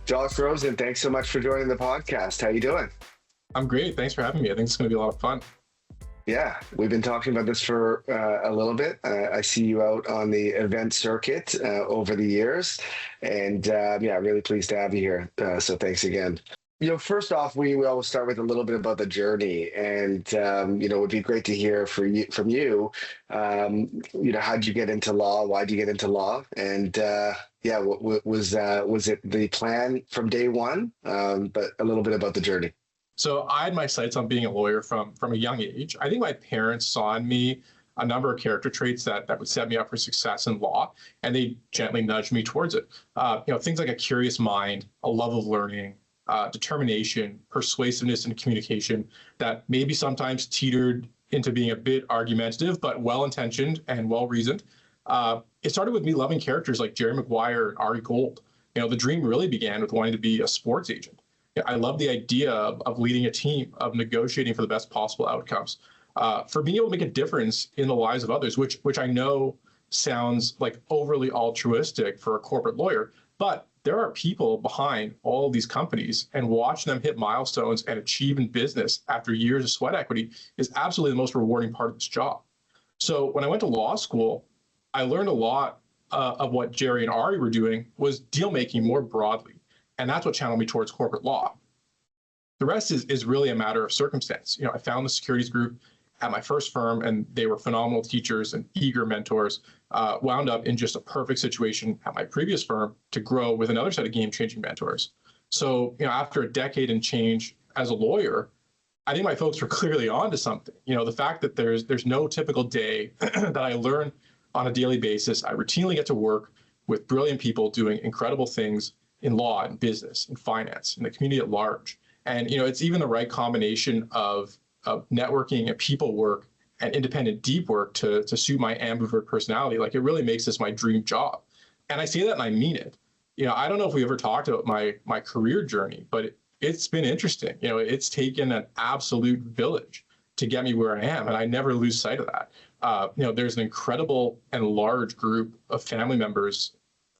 Josh Rosen, thanks so much for joining the podcast. How you doing? I'm great. Thanks for having me. I think it's going to be a lot of fun. Yeah, we've been talking about this for a little bit. I see you out on the event circuit over the years, and really pleased to have you here. So thanks again. First off, we always start with a little bit about the journey, and it would be great to hear from you. How'd you get into law? Why'd you get into law? And was it the plan from day one? But a little bit about the journey. So I had my sights on being a lawyer from a young age. I think my parents saw in me a number of character traits that would set me up for success in law, and they gently nudged me towards it. Things like a curious mind, a love of learning, determination, persuasiveness, and communication that maybe sometimes teetered into being a bit argumentative, but well-intentioned and well-reasoned. It started with me loving characters like Jerry Maguire and Ari Gold. The dream really began with wanting to be a sports agent. I love the idea of leading a team, of negotiating for the best possible outcomes, for being able to make a difference in the lives of others, which I know sounds like overly altruistic for a corporate lawyer, but there are people behind all of these companies, and watching them hit milestones and achieve in business after years of sweat equity is absolutely the most rewarding part of this job. So when I went to law school, I learned a lot of what Jerry and Ari were doing was deal making more broadly. And that's what channeled me towards corporate law. The rest is really a matter of circumstance. I found the securities group at my first firm, and they were phenomenal teachers and eager mentors. Wound up in just a perfect situation at my previous firm to grow with another set of game-changing mentors. So, after a decade and change as a lawyer, I think my folks were clearly onto something. The fact that there's no typical day that I learn on a daily basis. I routinely get to work with brilliant people doing incredible things in law and business and finance and the community at large. And, it's even the right combination of networking and people work and independent deep work to suit my ambivert personality. Like, it really makes this my dream job. And I say that and I mean it. I don't know if we ever talked about my career journey, but it's been interesting. It's taken an absolute village to get me where I am. And I never lose sight of that. There's an incredible and large group of family members,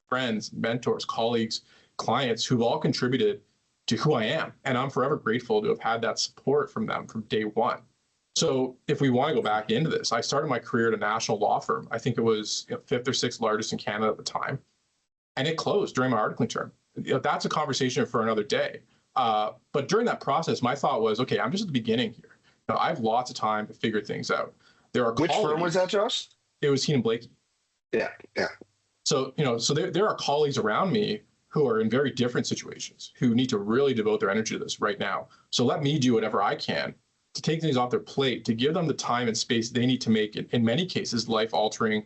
friends, mentors, colleagues, clients who've all contributed to who I am. And I'm forever grateful to have had that support from them from day one. So if we want to go back into this, I started my career at a national law firm. I think it was fifth or sixth largest in Canada at the time. And it closed during my articling term. That's a conversation for another day. But during that process, my thought was, okay, I'm just at the beginning here. I have lots of time to figure things out. Which firm was that, Josh? It was Heenan Blakey. Yeah. So, there are colleagues around me who are in very different situations, who need to really devote their energy to this right now. So let me do whatever I can to take things off their plate, to give them the time and space they need to make, in many cases, life-altering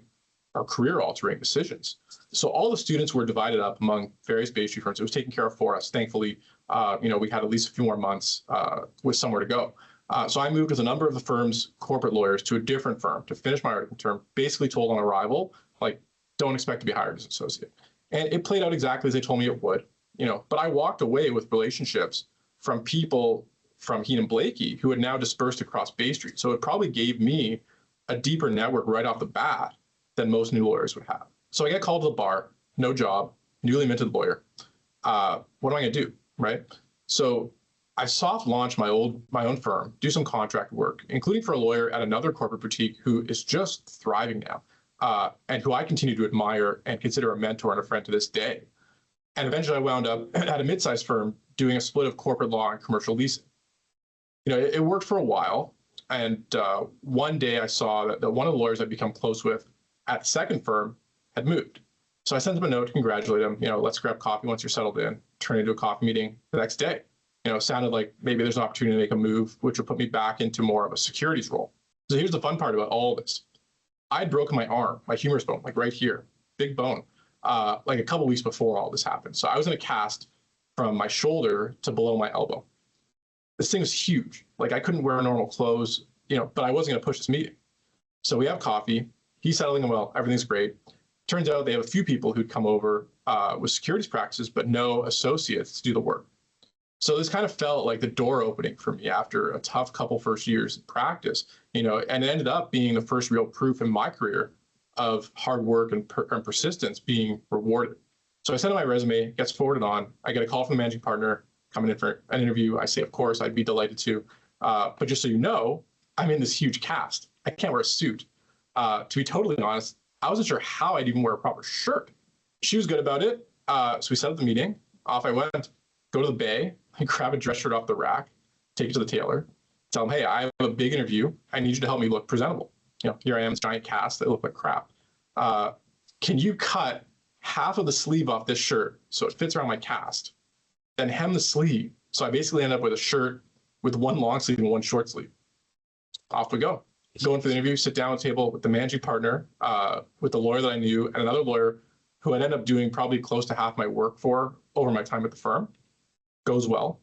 or career-altering decisions. So all the students were divided up among various Bay Street firms. It was taken care of for us. Thankfully, we had at least a few more months with somewhere to go. So I moved with a number of the firm's corporate lawyers to a different firm to finish my articling term, basically told on arrival, like, don't expect to be hired as an associate. And it played out exactly as they told me it would, but I walked away with relationships from people from Heenan Blakey who had now dispersed across Bay Street. So it probably gave me a deeper network right off the bat than most new lawyers would have. So I get called to the bar, no job, newly minted lawyer. What am I gonna do, right? So I soft launched my own firm, do some contract work, including for a lawyer at another corporate boutique who is just thriving now. And who I continue to admire and consider a mentor and a friend to this day. And eventually I wound up at a mid-sized firm doing a split of corporate law and commercial leasing. It worked for a while. And one day I saw that one of the lawyers I'd become close with at the second firm had moved. So I sent him a note to congratulate him, let's grab coffee once you're settled in, turn into a coffee meeting the next day. It sounded like maybe there's an opportunity to make a move, which would put me back into more of a securities role. So here's the fun part about all of this. I'd broken my arm, my humerus bone, like right here, big bone, like a couple weeks before all this happened. So I was in a cast from my shoulder to below my elbow. This thing was huge. Like, I couldn't wear normal clothes, but I wasn't going to push this meeting. So we have coffee. He's settling well. Everything's great. Turns out they have a few people who'd come over with securities practices, but no associates to do the work. So this kind of felt like the door opening for me after a tough couple first years in practice, and it ended up being the first real proof in my career of hard work and persistence being rewarded. So I sent in my resume, gets forwarded on. I get a call from the managing partner coming in for an interview. I say, of course, I'd be delighted to. But just so you know, I'm in this huge cast. I can't wear a suit. To be totally honest, I wasn't sure how I'd even wear a proper shirt. She was good about it. So we set up the meeting. Off I went, go to the bay, I grab a dress shirt off the rack, take it to the tailor, tell him, hey, I have a big interview. I need you to help me look presentable. Here I am, this giant cast that look like crap. Can you cut half of the sleeve off this shirt so it fits around my cast, then hem the sleeve? So I basically end up with a shirt with one long sleeve and one short sleeve. Off we go. Go in for the interview, sit down at the table with the managing partner, with the lawyer that I knew, and another lawyer who I'd end up doing probably close to half my work for over my time at the firm. Goes well.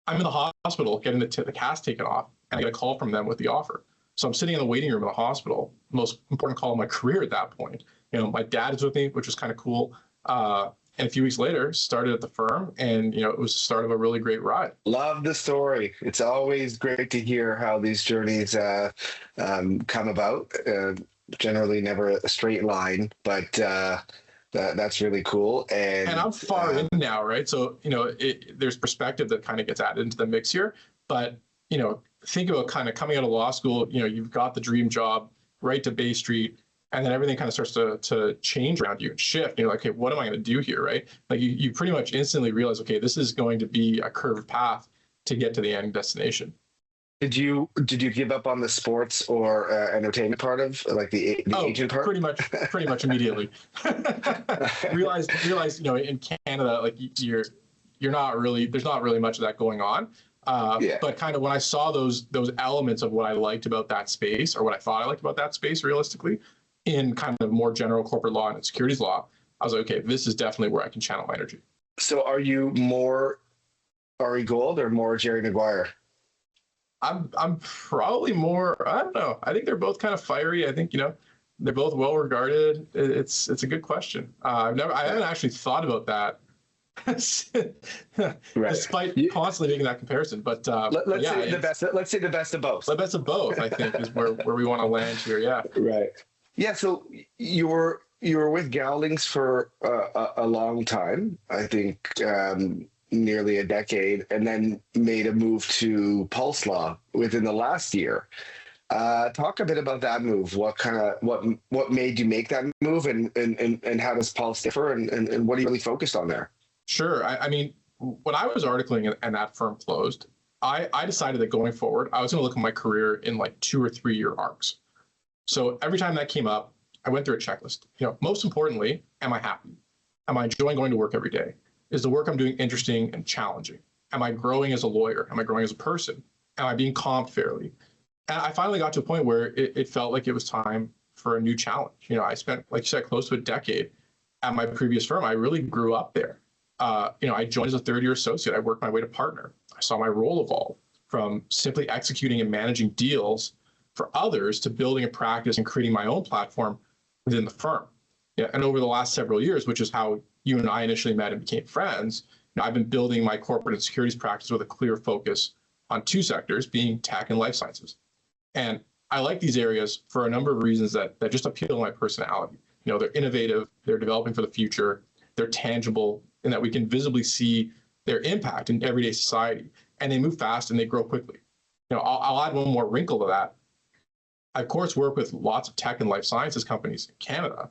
I'm in the hospital getting the cast taken off, and I get a call from them with the offer. So I'm sitting in the waiting room in the hospital, most important call of my career at that point. My dad is with me, which was kind of cool. And a few weeks later, started at the firm, and it was the start of a really great ride. Love the story. It's always great to hear how these journeys come about. Generally, never a straight line, but that's really cool. And I'm far in now, right? So there's perspective that kind of gets added into the mix here. But think about kind of coming out of law school. You've got the dream job, right to Bay Street. And then everything kind of starts to change around you and shift. You're like, okay, what am I going to do here, right? Like you pretty much instantly realize, okay, this is going to be a curved path to get to the end destination. Did you give up on the sports or entertainment part of the agent part? Pretty much immediately. realized in Canada, like you're not really, there's not really much of that going on. But kind of when I saw those elements of what I liked about that space, or what I thought I liked about that space realistically, in kind of more general corporate law and securities law, I was like, okay, this is definitely where I can channel my energy. So are you more Ari Gold or more Jerry Maguire? I'm probably more, I don't know. I think they're both kind of fiery. I think, they're both well regarded. It's a good question. I haven't actually thought about that despite constantly making that comparison. But let's say the best. Let's say the best of both. The best of both, I think, is where we want to land here. Yeah. Right. Yeah. So you were with Gowlings for a long time. I think nearly a decade, and then made a move to Pulse Law within the last year. Talk a bit about that move. What made you make that move, and how does Pulse differ, and what are you really focused on there? Sure. I mean, when I was articling and that firm closed, I decided that going forward, I was going to look at my career in like 2 or 3 year arcs. So every time that came up, I went through a checklist. Most importantly, am I happy? Am I enjoying going to work every day? Is the work I'm doing interesting and challenging? Am I growing as a lawyer? Am I growing as a person? Am I being comped fairly? And I finally got to a point where it felt like it was time for a new challenge. I spent, like you said, close to a decade at my previous firm. I really grew up there. I joined as a third-year associate. I worked my way to partner. I saw my role evolve from simply executing and managing deals for others to building a practice and creating my own platform within the firm. And over the last several years, which is how you and I initially met and became friends, I've been building my corporate and securities practice with a clear focus on 2 sectors, being tech and life sciences. And I like these areas for a number of reasons that just appeal to my personality. They're innovative, they're developing for the future, they're tangible, in that we can visibly see their impact in everyday society, and they move fast and they grow quickly. I'll add one more wrinkle to that. I, of course, work with lots of tech and life sciences companies in Canada.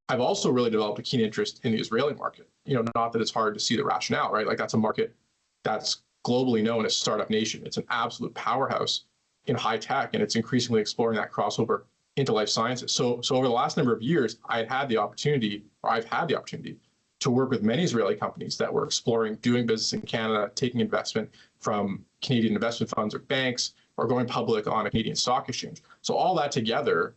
I've also really developed a keen interest in the Israeli market. Not that it's hard to see the rationale, right? Like that's a market that's globally known as Startup Nation. It's an absolute powerhouse in high tech, and it's increasingly exploring that crossover into life sciences. So over the last number of years, I've had the opportunity to work with many Israeli companies that were exploring doing business in Canada, taking investment from Canadian investment funds or banks, or going public on a Canadian stock exchange. So all that together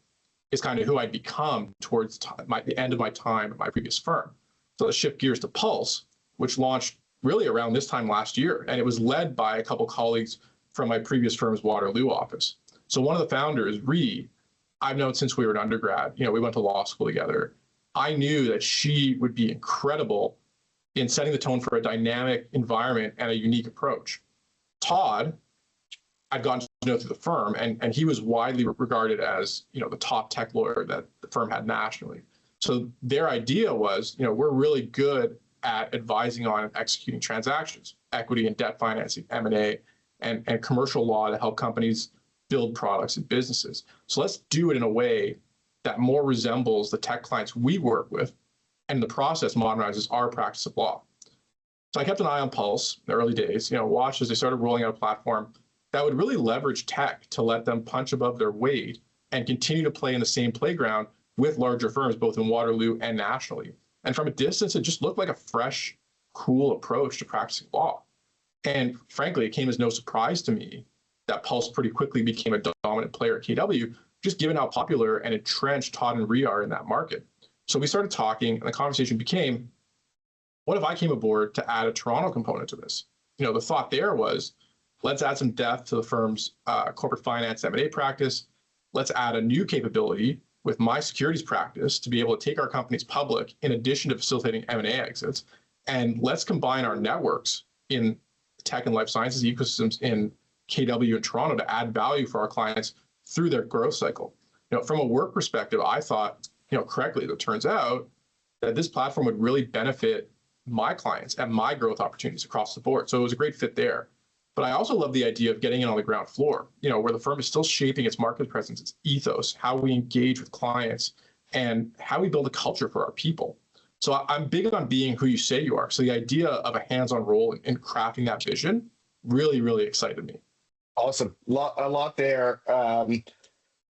is kind of who I'd become towards the end of my time at my previous firm. So let's shift gears to Pulse, which launched really around this time last year. And it was led by a couple colleagues from my previous firm's Waterloo office. So one of the founders, Ree, I've known since we were an undergrad. We went to law school together. I knew that she would be incredible in setting the tone for a dynamic environment and a unique approach. Todd, I'd gotten to know through the firm, and he was widely regarded as, the top tech lawyer that the firm had nationally. So their idea was, we're really good at advising on and executing transactions, equity and debt financing, M&A, and commercial law to help companies build products and businesses. So let's do it in a way that more resembles the tech clients we work with, and in the process modernizes our practice of law. So I kept an eye on Pulse in the early days, watched as they started rolling out a platform that would really leverage tech to let them punch above their weight and continue to play in the same playground with larger firms, both in Waterloo and nationally. And from a distance, it just looked like a fresh, cool approach to practicing law. And frankly, it came as no surprise to me that Pulse pretty quickly became a dominant player at KW, just given how popular and entrenched Todd and Rhea are in that market. So we started talking, and the conversation became, what if I came aboard to add a Toronto component to this? The thought there was, let's add some depth to the firm's corporate finance M&A practice. Let's add a new capability with my securities practice to be able to take our companies public in addition to facilitating M&A exits. And let's combine our networks in tech and life sciences ecosystems in KW and Toronto to add value for our clients through their growth cycle. From a work perspective, I thought, correctly, it turns out that this platform would really benefit my clients and my growth opportunities across the board. So it was a great fit there. But I also love the idea of getting in on the ground floor, where the firm is still shaping its market presence, its ethos, how we engage with clients, and how we build a culture for our people. So I'm big on being who you say you are. So the idea of a hands-on role in crafting that vision really, really excited me. Awesome. A lot there.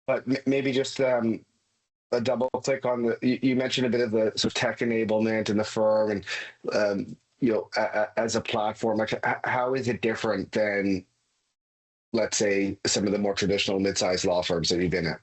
But maybe just a double click on you mentioned a bit of the sort of tech enablement in the firm and, as a platform, like how is it different than, let's say, some of the more traditional mid-sized law firms that you've been at?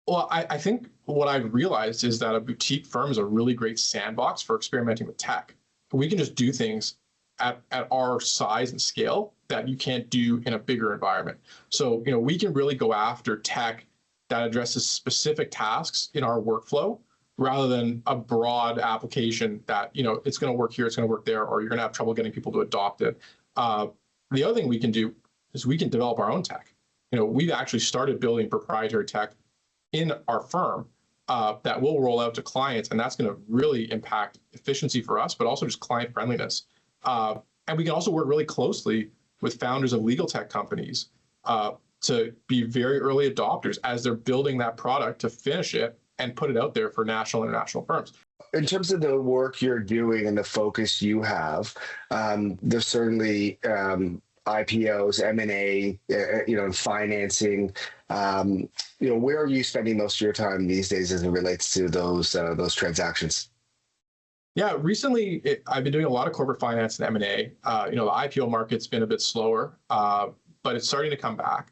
Well, I think what I've realized is that a boutique firm is a really great sandbox for experimenting with tech. We can just do things at our size and scale that you can't do in a bigger environment. So, we can really go after tech that addresses specific tasks in our workflow rather than a broad application that, it's going to work here, it's going to work there, or you're going to have trouble getting people to adopt it. The other thing we can do is we can develop our own tech. We've actually started building proprietary tech in our firm that will roll out to clients, and that's going to really impact efficiency for us, but also just client friendliness. And we can also work really closely with founders of legal tech companies to be very early adopters as they're building that product to finish it and put it out there for national and international firms. In terms of the work you're doing and the focus you have, there's certainly IPOs, M&A, and financing. Where are you spending most of your time these days as it relates to those transactions? Yeah, recently I've been doing a lot of corporate finance and M&A. The IPO market's been a bit slower, but it's starting to come back.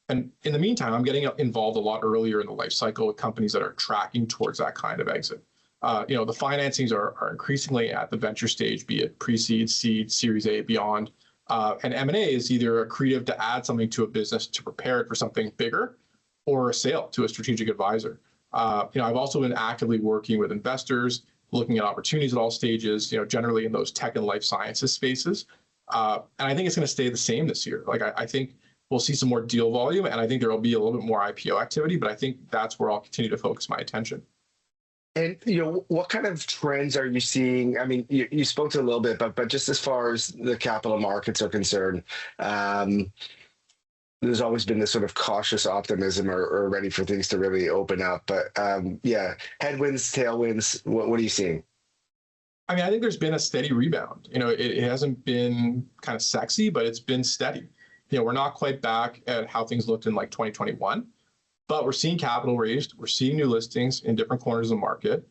And in the meantime, I'm getting involved a lot earlier in the life cycle with companies that are tracking towards that kind of exit. The financings are increasingly at the venture stage, be it pre-seed, seed, Series A, beyond. And M&A is either accretive to add something to a business to prepare it for something bigger, or a sale to a strategic advisor. I've also been actively working with investors, looking at opportunities at all stages, generally in those tech and life sciences spaces. And I think it's going to stay the same this year. I think we'll see some more deal volume, and I think there will be a little bit more IPO activity, but I think that's where I'll continue to focus my attention. And, what kind of trends are you seeing? I mean, you spoke to a little bit, but just as far as the capital markets are concerned, there's always been this sort of cautious optimism or ready for things to really open up. But headwinds, tailwinds, what are you seeing? I mean, I think there's been a steady rebound. It hasn't been kind of sexy, but it's been steady. We're not quite back at how things looked in 2021, but we're seeing capital raised. We're seeing new listings in different corners of the market.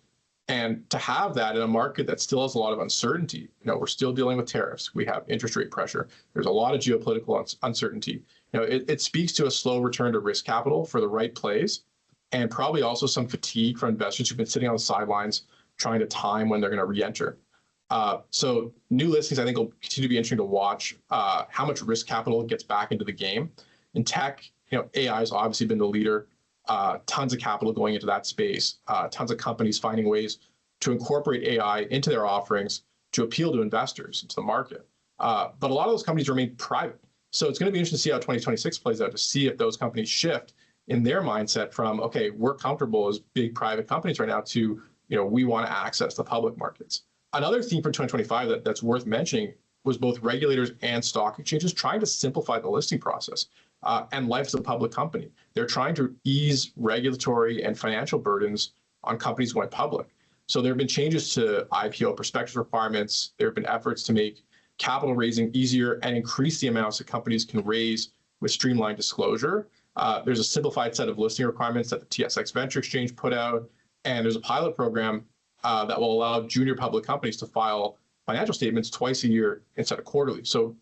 And to have that in a market that still has a lot of uncertainty, we're still dealing with tariffs. We have interest rate pressure. There's a lot of geopolitical uncertainty. It speaks to a slow return to risk capital for the right plays, and probably also some fatigue from investors who've been sitting on the sidelines trying to time when they're going to re-enter. So new listings, I think, will continue to be interesting to watch how much risk capital gets back into the game. In tech, AI has obviously been the leader. Tons of capital going into that space. Tons of companies finding ways to incorporate AI into their offerings to appeal to investors into the market. But a lot of those companies remain private. So it's going to be interesting to see how 2026 plays out, to see if those companies shift in their mindset from, okay, we're comfortable as big private companies right now, to, we want to access the public markets. Another theme for 2025 that's worth mentioning was both regulators and stock exchanges trying to simplify the listing process and life as a public company. They're trying to ease regulatory and financial burdens on companies going public. So there have been changes to IPO prospectus requirements. There have been efforts to make capital raising easier and increase the amounts that companies can raise with streamlined disclosure. There's a simplified set of listing requirements that the TSX Venture Exchange put out, and there's a pilot program that will allow junior public companies to file financial statements twice a year instead of quarterly. So,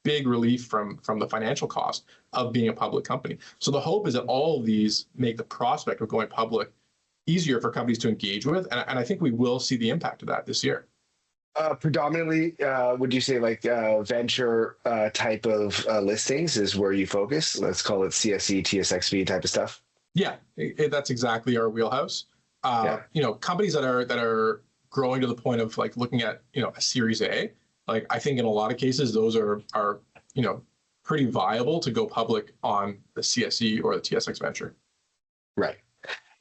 big relief from the financial cost of being a public company. So the hope is that all of these make the prospect of going public easier for companies to engage with, and I think we will see the impact of that this year. Predominantly, would you say like venture type of listings is where you focus? Let's call it CSE, TSXV type of stuff. Yeah, that's exactly our wheelhouse. Companies that are growing to the point of like looking at a Series A. Like, I think in a lot of cases those are pretty viable to go public on the CSE or the TSX Venture. Right.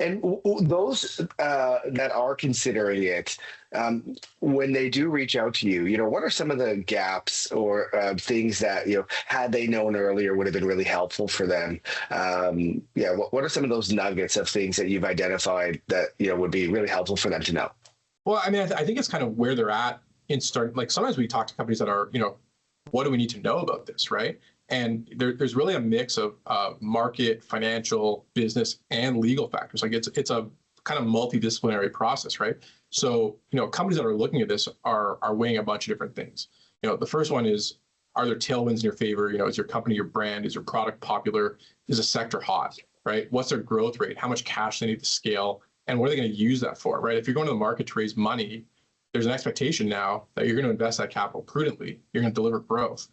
And those that are considering it, when they do reach out to you, what are some of the gaps or things that, had they known earlier would have been really helpful for them? What are some of those nuggets of things that you've identified that, would be really helpful for them to know? Well, I mean, I think it's kind of where they're at in start. Like, sometimes we talk to companies that are, what do we need to know about this, right? And there's really a mix of market, financial, business, and legal factors. Like, it's a kind of multidisciplinary process, right? So, companies that are looking at this are weighing a bunch of different things. The first one is, are there tailwinds in your favor? Is your company, your brand, is your product popular? Is a sector hot, right? What's their growth rate? How much cash they need to scale? And what are they going to use that for, right? If you're going to the market to raise money, there's an expectation now that you're going to invest that capital prudently. You're going to deliver growth.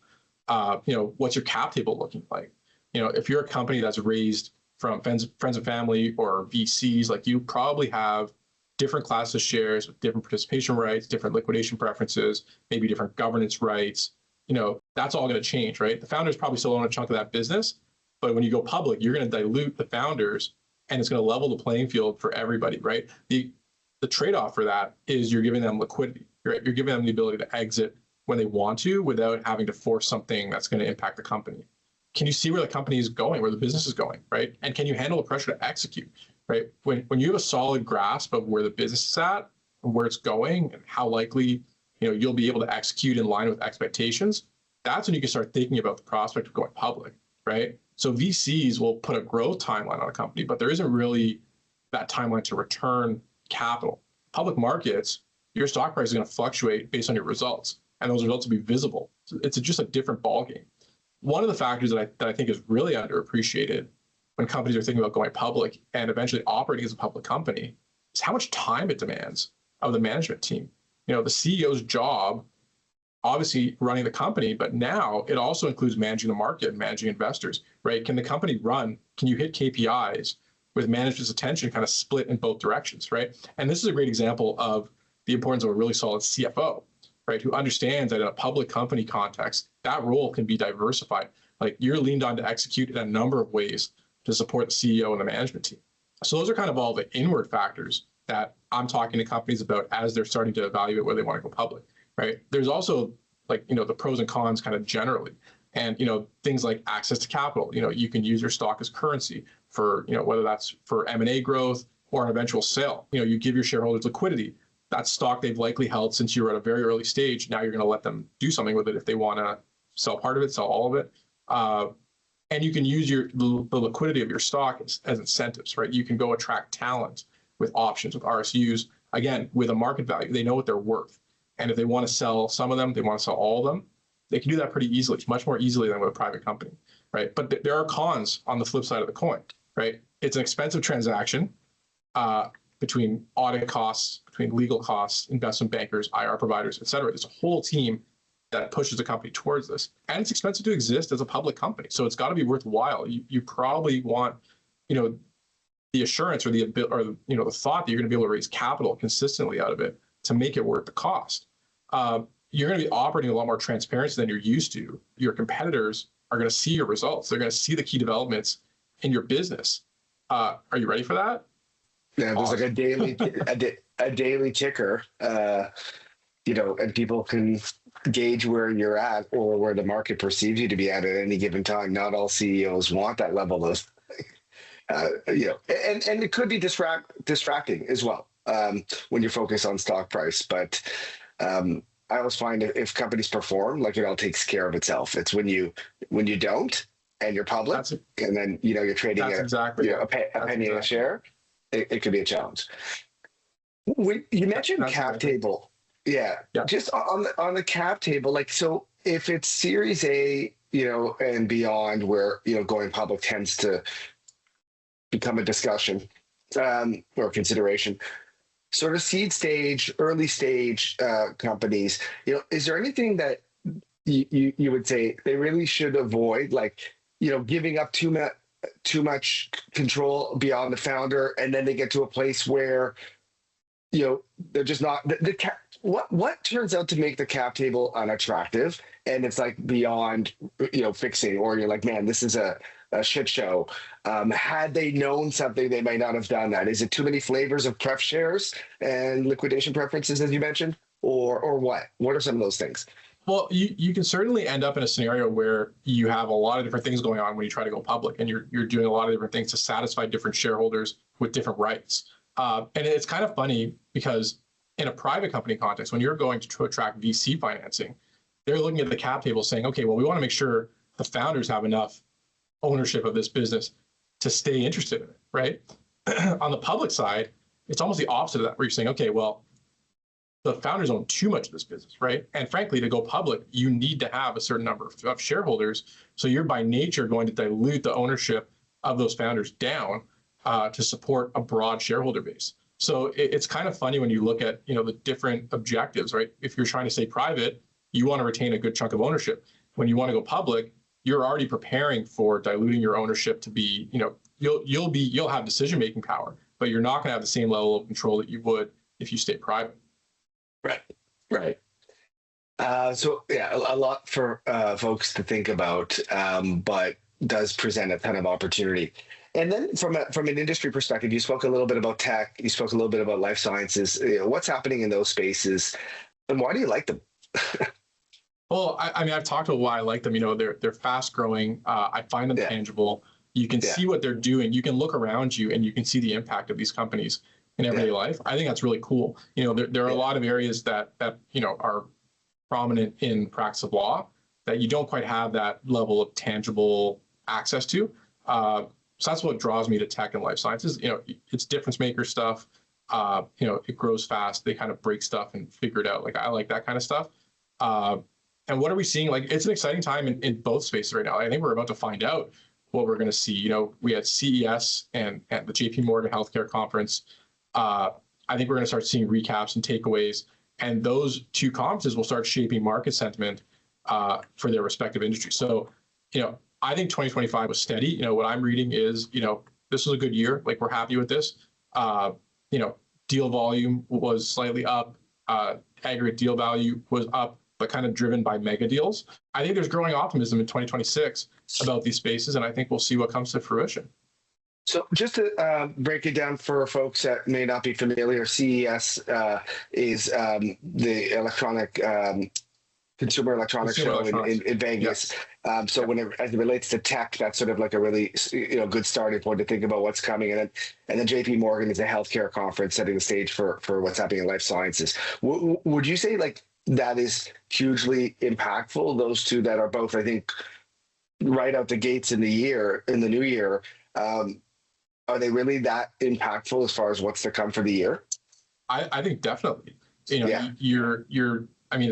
What's your cap table looking like? If you're a company that's raised from friends and family or VCs, like, you probably have different classes of shares with different participation rights, different liquidation preferences, maybe different governance rights. That's all going to change, right? The founders probably still own a chunk of that business, but when you go public, you're going to dilute the founders, and it's going to level the playing field for everybody, right? The trade-off for that is you're giving them liquidity, right? You're giving them the ability to exit when they want to without having to force something that's going to impact the company. Can you see where the company is going, where the business is going, right? And can you handle the pressure to execute, right? When you have a solid grasp of where the business is at and where it's going and how likely you'll be able to execute in line with expectations, that's when you can start thinking about the prospect of going public, right? So VCs will put a growth timeline on a company, but there isn't really that timeline to return capital. Public markets, your stock price is going to fluctuate based on your results, and those results will be visible. So it's just a different ballgame. One of the factors that I think is really underappreciated when companies are thinking about going public and eventually operating as a public company is how much time it demands of the management team. The CEO's job, obviously running the company, but now it also includes managing the market and managing investors, right? Can the company run? Can you hit KPIs with management's attention kind of split in both directions, right? And this is a great example of the importance of a really solid CFO, right? Who understands that in a public company context, that role can be diversified. Like, you're leaned on to execute in a number of ways to support the CEO and the management team. So those are kind of all the inward factors that I'm talking to companies about as they're starting to evaluate where they want to go public, right? There's also, like, the pros and cons kind of generally. And, things like access to capital. You can use your stock as currency for, whether that's for M&A growth or an eventual sale. You give your shareholders liquidity. That stock they've likely held since you were at a very early stage. Now you're going to let them do something with it if they want to sell part of it, sell all of it. And you can use the liquidity of your stock as incentives, right? You can go attract talent with options, with RSUs, again, with a market value. They know what they're worth. And if they want to sell some of them, they want to sell all of them, they can do that pretty easily. It's much more easily than with a private company, right? But there are cons on the flip side of the coin, right? It's an expensive transaction between audit costs, between legal costs, investment bankers, IR providers, et cetera. There's a whole team that pushes the company towards this. And it's expensive to exist as a public company. So it's got to be worthwhile. You probably want, the assurance or the thought that you're going to be able to raise capital consistently out of it to make it worth the cost. you're going to be operating a lot more transparency than you're used to. Your competitors are going to see your results. They're going to see the key developments in your business. Are you ready for that? Yeah, there's like a daily a daily ticker, and people can gauge where you're at or where the market perceives you to be at any given time. Not all CEOs want that level of, and it could be distracting as well when you focus on stock price. But I always find if companies perform, like it all takes care of itself. It's when you don't and you're public, and then you're trading a penny a share. It could be a challenge. You mentioned cap table. Yeah. Just on the cap table, like, so if it's Series A, and beyond, where, going public tends to become a discussion or consideration, sort of seed stage, early stage companies, is there anything that you would say they really should avoid, like, giving up too much control beyond the founder, and then they get to a place where they're just not the cap. What turns out to make the cap table unattractive, and it's like beyond fixing, or you're like, man, this is a shit show. Had they known something, they might not have done that. Is it too many flavors of pref shares and liquidation preferences, as you mentioned, or what are some of those things? Well, you can certainly end up in a scenario where you have a lot of different things going on when you try to go public, and you're doing a lot of different things to satisfy different shareholders with different rights. And it's kind of funny because in a private company context, when you're going to attract VC financing, they're looking at the cap table saying, okay, well, we want to make sure the founders have enough ownership of this business to stay interested in it, right? On the public side, it's almost the opposite of that, where you're saying, okay, well, the founders own too much of this business, right? And frankly, to go public, you need to have a certain number of shareholders. So you're by nature going to dilute the ownership of those founders down to support a broad shareholder base. So it's kind of funny when you look at the different objectives, right? If you're trying to stay private, you want to retain a good chunk of ownership. When you want to go public, you're already preparing for diluting your ownership to be, you'll have decision-making power, but you're not going to have the same level of control that you would if you stay private. Right. So yeah, a lot for folks to think about, but does present a ton of opportunity. And then from an industry perspective, you spoke a little bit about tech, you spoke a little bit about life sciences. What's happening in those spaces, and why do you like them? Well, I mean, I've talked about why I like them. They're fast growing. I find them tangible. You can see what they're doing. You can look around you and you can see the impact of these companies in everyday life. I think that's really cool. There are a lot of areas that are prominent in practice of law that you don't quite have that level of tangible access to. So that's what draws me to tech and life sciences. It's difference maker stuff. It grows fast. They kind of break stuff and figure it out. Like, I like that kind of stuff. And what are we seeing? Like, it's an exciting time in both spaces right now. I think we're about to find out what we're going to see. We had CES and the JP Morgan Healthcare Conference. I think we're going to start seeing recaps and takeaways, and those two conferences will start shaping market sentiment for their respective industries. So, I think 2025 was steady. What I'm reading is, this was a good year. Like, we're happy with this. Deal volume was slightly up. Aggregate deal value was up, but kind of driven by mega deals. I think there's growing optimism in 2026 about these spaces, and I think we'll see what comes to fruition. So just to break it down for folks that may not be familiar, CES is the electronic consumer electronics show in Vegas. Yes. So as it relates to tech, that's sort of like a really good starting point to think about what's coming. And then JP Morgan is a healthcare conference setting the stage for what's happening in life sciences. Would you say like that is hugely impactful? Those two that are both, I think, right out the gates in the new year. Are they really that impactful as far as what's to come for the year? I think definitely. At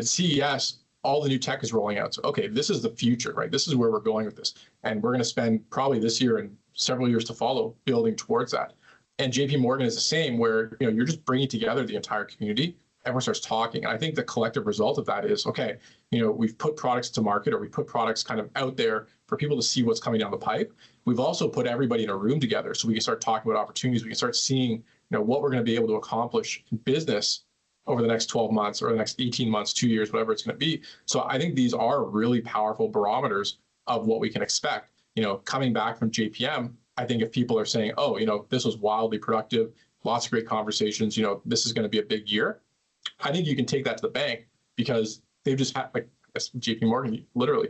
CES, all the new tech is rolling out. So, okay, this is the future, right? This is where we're going with this. And we're going to spend probably this year and several years to follow building towards that. And JP Morgan is the same, where, you're just bringing together the entire community. Everyone starts talking. And I think the collective result of that is, okay, we've put products to market, or we put products kind of out there for people to see what's coming down the pipe. We've also put everybody in a room together so we can start talking about opportunities. We can start seeing, what we're going to be able to accomplish in business over the next 12 months or the next 18 months, 2 years, whatever it's going to be. So I think these are really powerful barometers of what we can expect. Coming back from JPM, I think if people are saying, oh, this was wildly productive, lots of great conversations, this is going to be a big year, I think you can take that to the bank because they've just had, like JP Morgan, literally,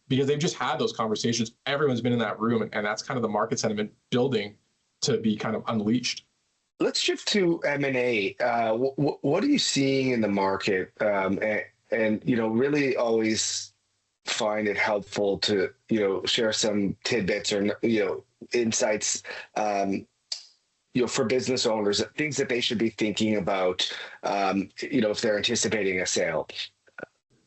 because they've just had those conversations. Everyone's been in that room, and that's kind of the market sentiment building to be kind of unleashed. Let's shift to M&A. What are you seeing in the market? And really always find it helpful to, share some tidbits or, insights, for business owners, things that they should be thinking about, if they're anticipating a sale.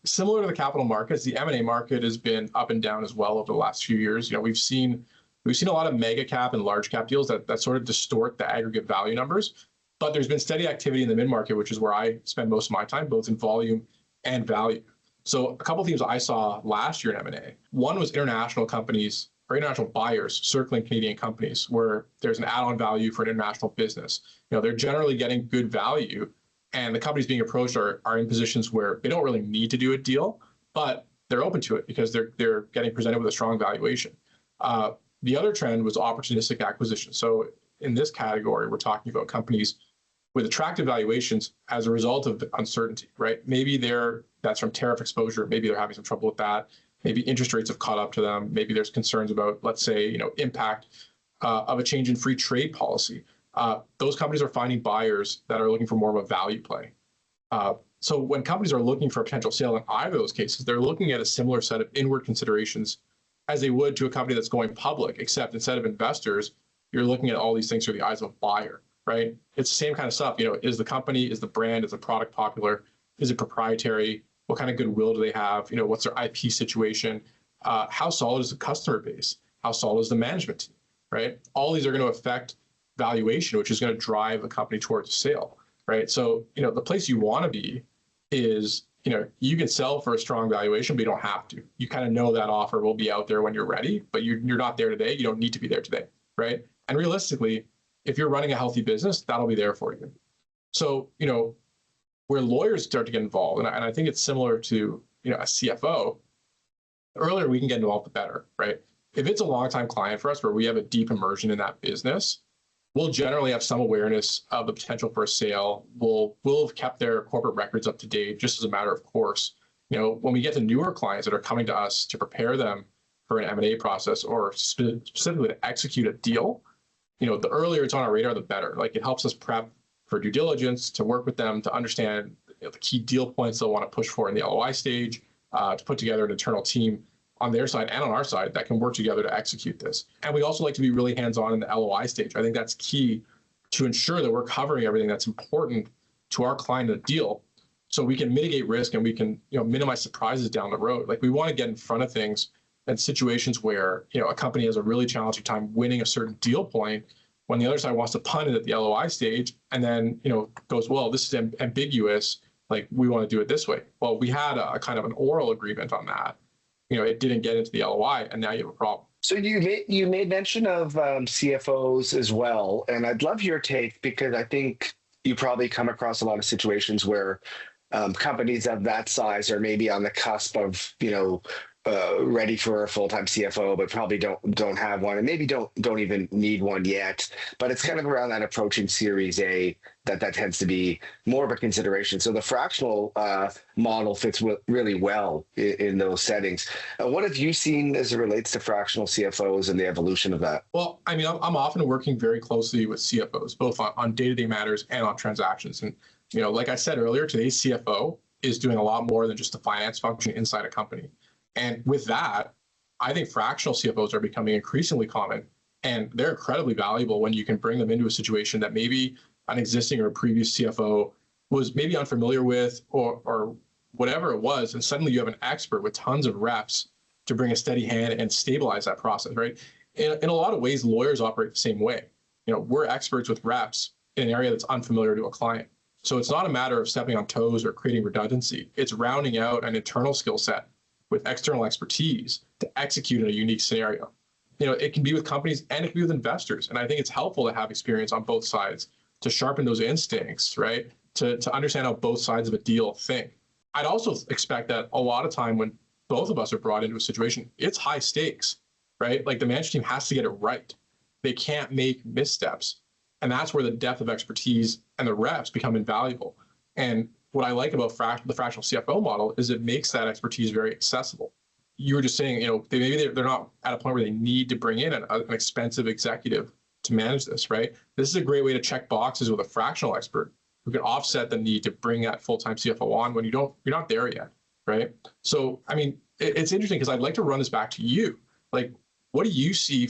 Similar to the capital markets, the M&A market has been up and down as well over the last few years. We've seen a lot of mega cap and large cap deals that sort of distort the aggregate value numbers, but there's been steady activity in the mid-market, which is where I spend most of my time, both in volume and value. So a couple of themes I saw last year in M&A. One was international companies or international buyers circling Canadian companies where there's an add-on value for an international business. They're generally getting good value, and the companies being approached are in positions where they don't really need to do a deal, but they're open to it because they're getting presented with a strong valuation. The other trend was opportunistic acquisition. So in this category, we're talking about companies with attractive valuations as a result of the uncertainty, right? Maybe that's from tariff exposure. Maybe they're having some trouble with that. Maybe interest rates have caught up to them. Maybe there's concerns about, let's say, impact of a change in free trade policy. Those companies are finding buyers that are looking for more of a value play. So when companies are looking for a potential sale in either of those cases, they're looking at a similar set of inward considerations as they would to a company that's going public, except instead of investors, you're looking at all these things through the eyes of a buyer, right? It's the same kind of stuff. Is the company, is the brand, is the product popular? Is it proprietary? What kind of goodwill do they have? What's their IP situation? How solid is the customer base? How solid is the management team, right? All these are going to affect valuation, which is going to drive a company towards a sale, right? So, the place you want to be is, you can sell for a strong valuation, but you don't have to. You kind of know that offer will be out there when you're ready, but you're not there today. You don't need to be there today, right? And realistically, if you're running a healthy business, that'll be there for you. So, where lawyers start to get involved, and I think it's similar to, a CFO, the earlier we can get involved, the better, right? If it's a long-time client for us where we have a deep immersion in that business, we'll generally have some awareness of the potential for a sale. We'll have kept their corporate records up to date, just as a matter of course. When we get to newer clients that are coming to us to prepare them for an M&A process or specifically to execute a deal, the earlier it's on our radar, the better. Like, it helps us prep for due diligence, to work with them, to understand the key deal points they'll want to push for in the LOI stage, to put together an internal team on their side and on our side that can work together to execute this. And we also like to be really hands-on in the LOI stage. I think that's key to ensure that we're covering everything that's important to our client in a deal, so we can mitigate risk and we can, minimize surprises down the road. Like, we want to get in front of things and situations where, a company has a really challenging time winning a certain deal point when the other side wants to punt it at the LOI stage and then, goes, well, this is ambiguous. Like, we want to do it this way. Well, we had a kind of an oral agreement on that. It didn't get into the LOI, and now you have a problem. So you made mention of CFOs as well, and I'd love your take, because I think you probably come across a lot of situations where companies of that size are maybe on the cusp of, ready for a full-time CFO, but probably don't have one, and maybe don't even need one yet. But it's kind of around that approaching Series A that tends to be more of a consideration. So the fractional model fits really well in those settings. What have you seen as it relates to fractional CFOs and the evolution of that? Well, I mean, I'm often working very closely with CFOs, both on day-to-day matters and on transactions. And, like I said earlier, today's CFO is doing a lot more than just the finance function inside a company. And with that, I think fractional CFOs are becoming increasingly common, and they're incredibly valuable when you can bring them into a situation that maybe an existing or a previous CFO was maybe unfamiliar with or whatever it was. And suddenly you have an expert with tons of reps to bring a steady hand and stabilize that process, right? In a lot of ways, lawyers operate the same way. We're experts with reps in an area that's unfamiliar to a client. So it's not a matter of stepping on toes or creating redundancy. It's rounding out an internal skill set with external expertise to execute in a unique scenario. It can be with companies and it can be with investors. And I think it's helpful to have experience on both sides to sharpen those instincts, right? to understand how both sides of a deal think. I'd also expect that a lot of time when both of us are brought into a situation, it's high stakes, right? Like the management team has to get it right. They can't make missteps. And that's where the depth of expertise and the reps become invaluable. And what I like about the fractional CFO model is it makes that expertise very accessible. You were just saying, maybe they're not at a point where they need to bring in an expensive executive to manage this, right? This is a great way to check boxes with a fractional expert who can offset the need to bring that full-time CFO on when you're not there yet, right? So, I mean, it's interesting because I'd like to run this back to you. Like, what do you see,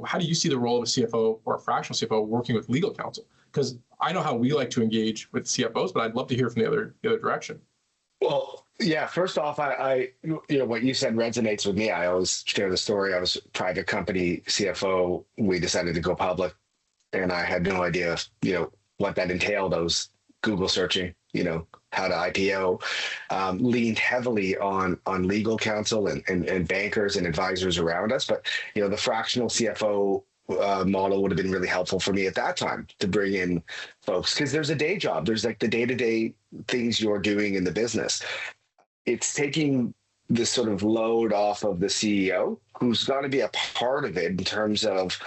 how do you see the role of a CFO or a fractional CFO working with legal counsel? Because I know how we like to engage with CFOs, but I'd love to hear from the other direction. Well, yeah, first off, I what you said resonates with me. I always share the story. I was a private company CFO. We decided to go public and I had no idea, what that entailed. I was Google searching, how to IPO, leaned heavily on legal counsel and bankers and advisors around us. But, the fractional CFO model would have been really helpful for me at that time to bring in folks because there's a day job. There's like the day-to-day things you're doing in the business. It's taking this sort of load off of the CEO who's got to be a part of it in terms of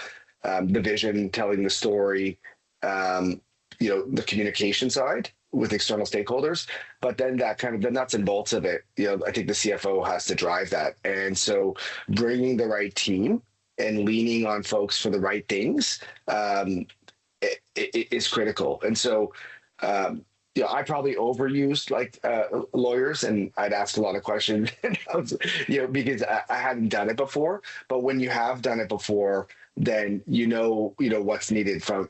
the vision, telling the story, the communication side with external stakeholders, but then that kind of the nuts and bolts of it, I think the CFO has to drive that. And so bringing the right team and leaning on folks for the right things is critical. And so, I probably overused lawyers, and I'd ask a lot of questions, because I hadn't done it before. But when you have done it before, then what's needed from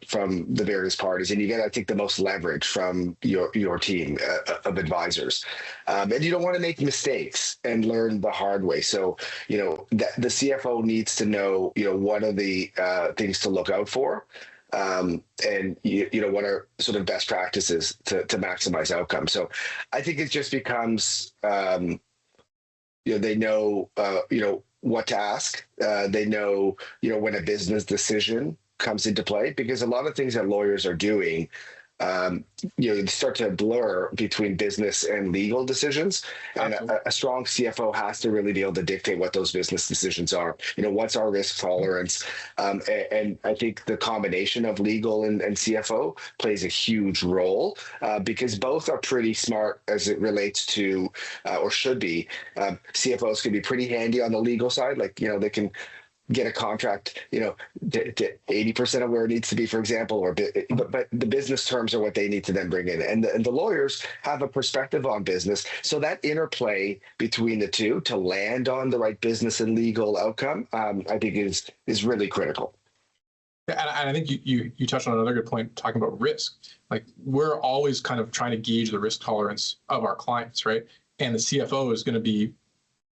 the various parties, and you get, I think, the most leverage from your team of advisors, and you don't want to make mistakes and learn the hard way. So the CFO needs to know what are the things to look out for. And what are sort of best practices to maximize outcomes. So I think it just becomes, they know, what to ask. They know, when a business decision comes into play, because a lot of things that lawyers are doing, start to blur between business and legal decisions. And a strong CFO has to really be able to dictate what those business decisions are. What's our risk tolerance? And I think the combination of legal and CFO plays a huge role because both are pretty smart as it relates to, or should be. CFOs can be pretty handy on the legal side. They can get a contract, to 80% of where it needs to be, for example, but the business terms are what they need to then bring in. And the lawyers have a perspective on business. So that interplay between the two to land on the right business and legal outcome, I think is really critical. And I think you touched on another good point talking about risk. Like we're always kind of trying to gauge the risk tolerance of our clients, right? And the CFO is going to be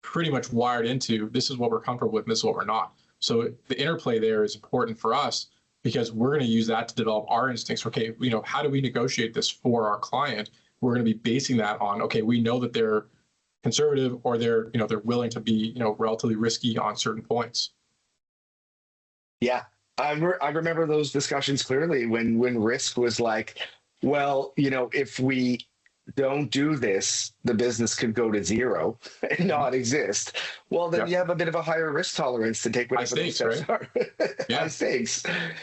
pretty much wired into this is what we're comfortable with and this is what we're not. So the interplay there is important for us because we're going to use that to develop our instincts. Okay, how do we negotiate this for our client? We're going to be basing that on, okay, we know that they're conservative or they're willing to be, relatively risky on certain points. Yeah, I remember those discussions clearly when risk was like, well, if we don't do this, the business could go to zero and not exist. Well, then you have a bit of a higher risk tolerance to take whatever those steps are. High stakes.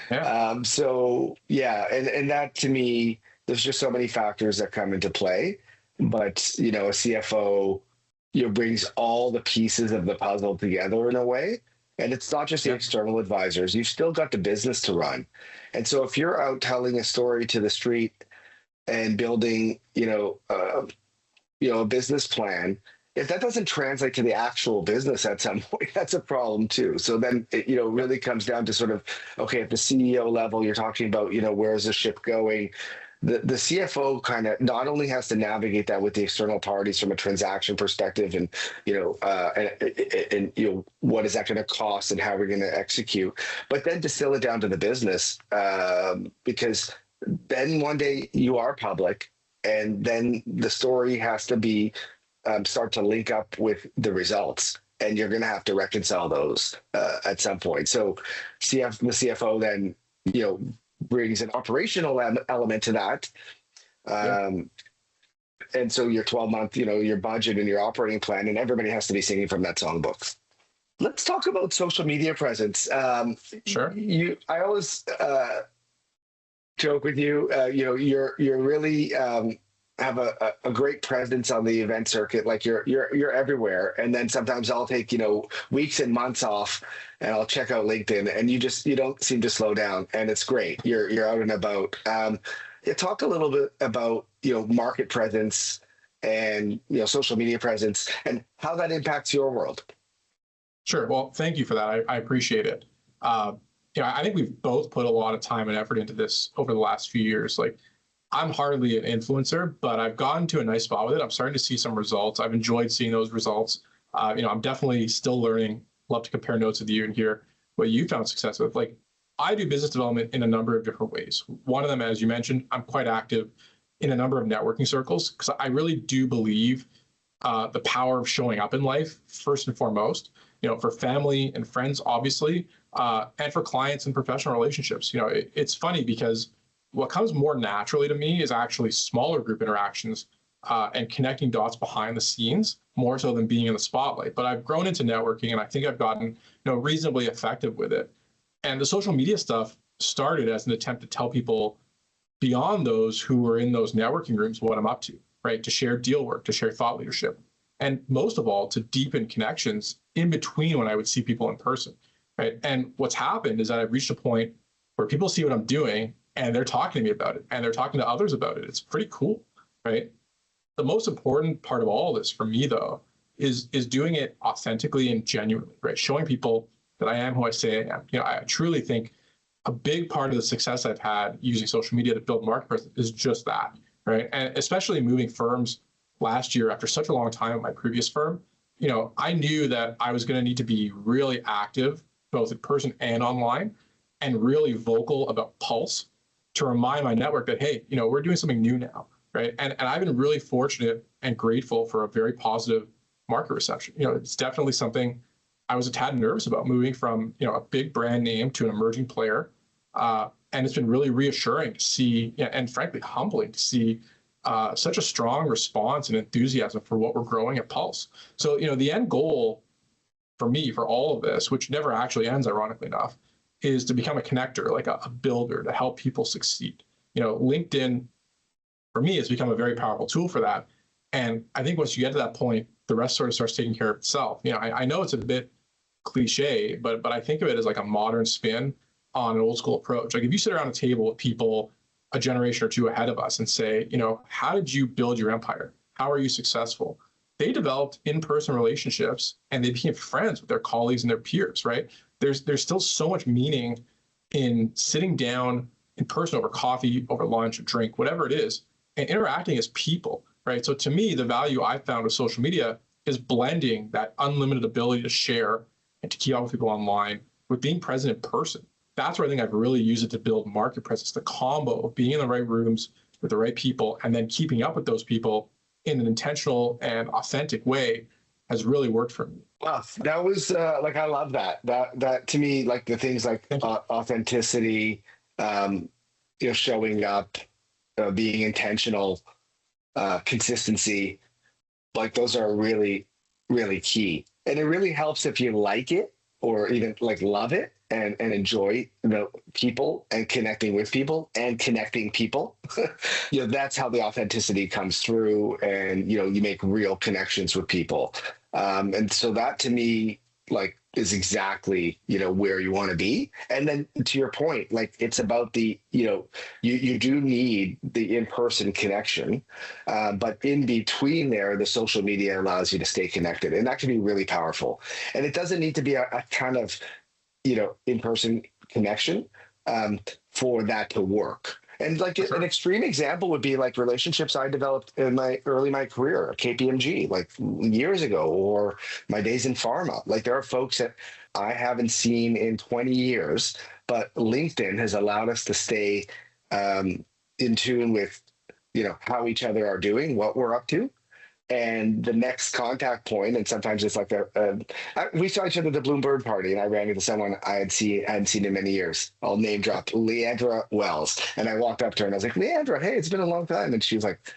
Yeah. And that to me, there's just so many factors that come into play. But a CFO, brings all the pieces of the puzzle together in a way. And it's not just the external advisors. You've still got the business to run. And so if you're out telling a story to the street and building, a business plan, if that doesn't translate to the actual business at some point, that's a problem too. So then it, really comes down to sort of, okay, at the CEO level, you're talking about, where's the ship going? The CFO kind of not only has to navigate that with the external parties from a transaction perspective and, what is that going to cost and how we're going to execute, but then distill it down to the business because then one day you are public and then the story has to be start to link up with the results and you're going to have to reconcile those at some point. So the CFO then, brings an operational element to that. Yeah. And so your 12-month, your budget and your operating plan, and everybody has to be singing from that songbook. Let's talk about social media presence. Sure. I always joke with you. You're really have a great presence on the event circuit. Like you're everywhere. And then sometimes I'll take weeks and months off, and I'll check out LinkedIn, and you don't seem to slow down, and it's great. You're out and about. Talk a little bit about market presence and social media presence and how that impacts your world. Sure. Well, thank you for that. I appreciate it. I think we've both put a lot of time and effort into this over the last few years. Like, I'm hardly an influencer, but I've gotten to a nice spot with it. I'm starting to see some results. I've enjoyed seeing those results. I'm definitely still learning. Love to compare notes with you and hear what you found success with. Like, I do business development in a number of different ways. One of them, as you mentioned, I'm quite active in a number of networking circles because I really do believe the power of showing up in life, first and foremost, for family and friends, obviously, and for clients and professional relationships. It's funny because what comes more naturally to me is actually smaller group interactions and connecting dots behind the scenes more so than being in the spotlight. But I've grown into networking, and I think I've gotten reasonably effective with it. And the social media stuff started as an attempt to tell people beyond those who were in those networking rooms what I'm up to, right? To share deal work, to share thought leadership, and most of all, to deepen connections in between when I would see people in person, right? And what's happened is that I've reached a point where people see what I'm doing and they're talking to me about it, and they're talking to others about it. It's pretty cool, right? The most important part of all this for me, though, is doing it authentically and genuinely, right? Showing people that I am who I say I am. I truly think a big part of the success I've had using social media to build market presence is just that, right? And especially moving firms last year after such a long time at my previous firm, I knew that I was going to need to be really active, both in person and online, and really vocal about pulse to remind my network that, hey, we're doing something new now, right? And I've been really fortunate and grateful for a very positive market reception. It's definitely something I was a tad nervous about, moving from a big brand name to an emerging player, and it's been really reassuring to see, and frankly humbling to see such a strong response and enthusiasm for what we're growing at Pulse. So the end goal for me for all of this, which never actually ends, ironically enough, is to become a connector, like a builder to help people succeed. LinkedIn for me has become a very powerful tool for that. And I think once you get to that point, the rest sort of starts taking care of itself. I know it's a bit cliche, but I think of it as like a modern spin on an old school approach. Like, if you sit around a table with people a generation or two ahead of us and say, how did you build your empire? How are you successful? They developed in-person relationships and they became friends with their colleagues and their peers, right? There's still so much meaning in sitting down in person over coffee, over lunch, a drink, whatever it is, and interacting as people, right? So to me, the value I found with social media is blending that unlimited ability to share and to keep up with people online with being present in person. That's where I think I've really used it to build market presence. The combo of being in the right rooms with the right people and then keeping up with those people in an intentional and authentic way has really worked for me. Wow, that was I love that. That to me, like the things like authenticity, showing up, being intentional, consistency, like those are really, really key. And it really helps if you like it or even love it and enjoy people and connecting with people and connecting people. That's how the authenticity comes through, and you make real connections with people. And so that to me is exactly where you want to be. And then to your point, it's about the you do need the in-person connection, but in between there, the social media allows you to stay connected, and that can be really powerful. And it doesn't need to be a kind of in-person connection for that to work. And an extreme example would be relationships I developed in my career at KPMG, years ago, or my days in pharma. There are folks that I haven't seen in 20 years, but LinkedIn has allowed us to stay in tune with, how each other are doing, what we're up to. and the next contact point, and sometimes it's like we saw each other at the Bloomberg party, and I ran into someone I hadn't seen in many years. I'll name drop Leandra Wells, and I walked up to her and I was like, Leandra, hey, it's been a long time, and she was like,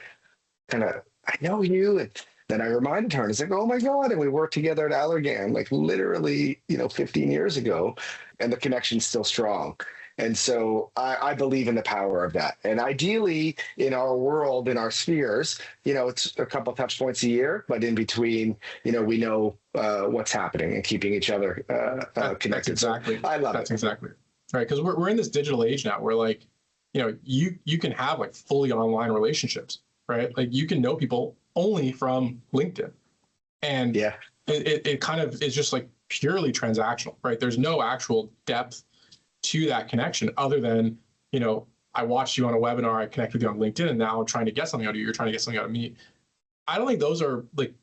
kind of, I know you, and then I reminded her, and it's like, oh my God, and we worked together at Allergan, like literally, 15 years ago, and the connection's still strong. And so I believe in the power of that. And ideally, in our world, in our spheres, it's a couple touch points a year, but in between, we know what's happening and keeping each other connected. That's exactly. So I love that's it. exactly right, because we're in this digital age now where like, you can have like fully online relationships, right? Like you can know people only from LinkedIn, and Yeah. it kind of is just like purely transactional, right? There's no actual depth to that connection other than, I watched you on a webinar, I connected with you on LinkedIn, and now I'm trying to get something out of you, you're trying to get something out of me. I don't think those are like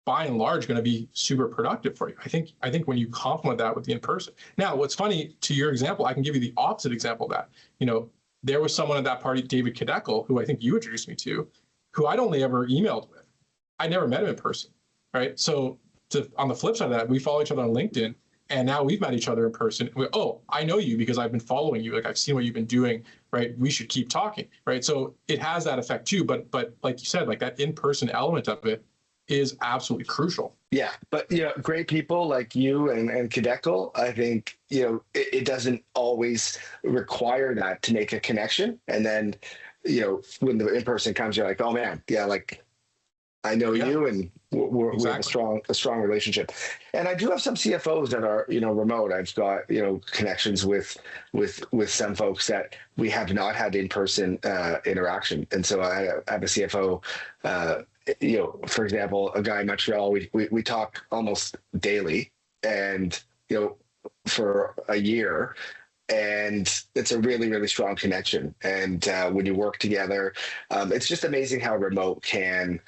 by and large going to be super productive for you. I think when you complement that with the in-person. Now, what's funny, to your example, I can give you the opposite example of that. There was someone at that party, David Ritchie, who I think you introduced me to, who I'd only ever emailed with. I never met him in person, right? So on the flip side of that, we follow each other on LinkedIn, and now we've met each other in person. Oh, I know you because I've been following you. Like I've seen what you've been doing, right? We should keep talking, right? So it has that effect too. But like you said, like that in-person element of it is absolutely crucial. Yeah, but great people like you and Kadekal, I think it doesn't always require that to make a connection. And then when the in-person comes, you're like, oh man, yeah, like I know you, and we have a strong relationship. And I do have some CFOs that are remote. I've got connections with some folks that we have not had in-person interaction. And so I have a CFO. For example, a guy in Montreal. We talk almost daily, and for a year. And it's a really, really strong connection. And when you work together, it's just amazing how remote can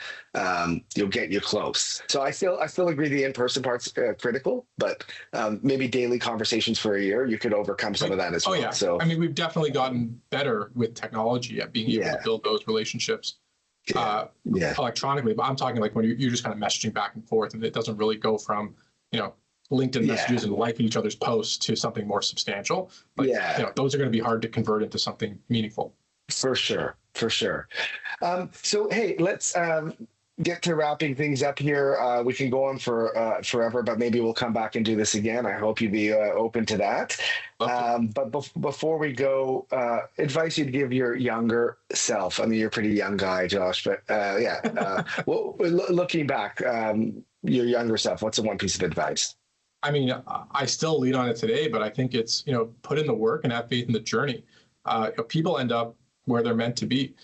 get you close. So I still agree the in-person part's critical, but maybe daily conversations for a year, you could overcome some of that as well. Yeah. So I mean, we've definitely gotten better with technology at being able to build those relationships electronically. But I'm talking like when you're just kind of messaging back and forth, and it doesn't really go from LinkedIn messages and liking each other's posts to something more substantial. But, those are going to be hard to convert into something meaningful. For sure. So, hey, let's get to wrapping things up here. We can go on for forever, but maybe we'll come back and do this again. I hope you'd be open to that. But before we go, advice you'd give your younger self. I mean, you're a pretty young guy, Josh, but well, looking back, your younger self, what's the one piece of advice? I mean, I still lead on it today, but I think it's, put in the work and have faith in the journey. People end up where they're meant to be.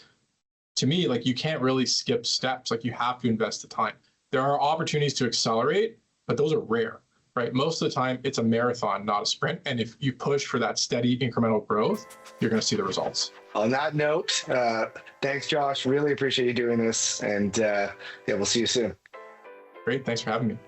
To me, like you can't really skip steps. Like you have to invest the time. There are opportunities to accelerate, but those are rare, right? Most of the time it's a marathon, not a sprint. And if you push for that steady incremental growth, you're going to see the results. On that note, thanks, Josh. Really appreciate you doing this. And we'll see you soon. Great. Thanks for having me.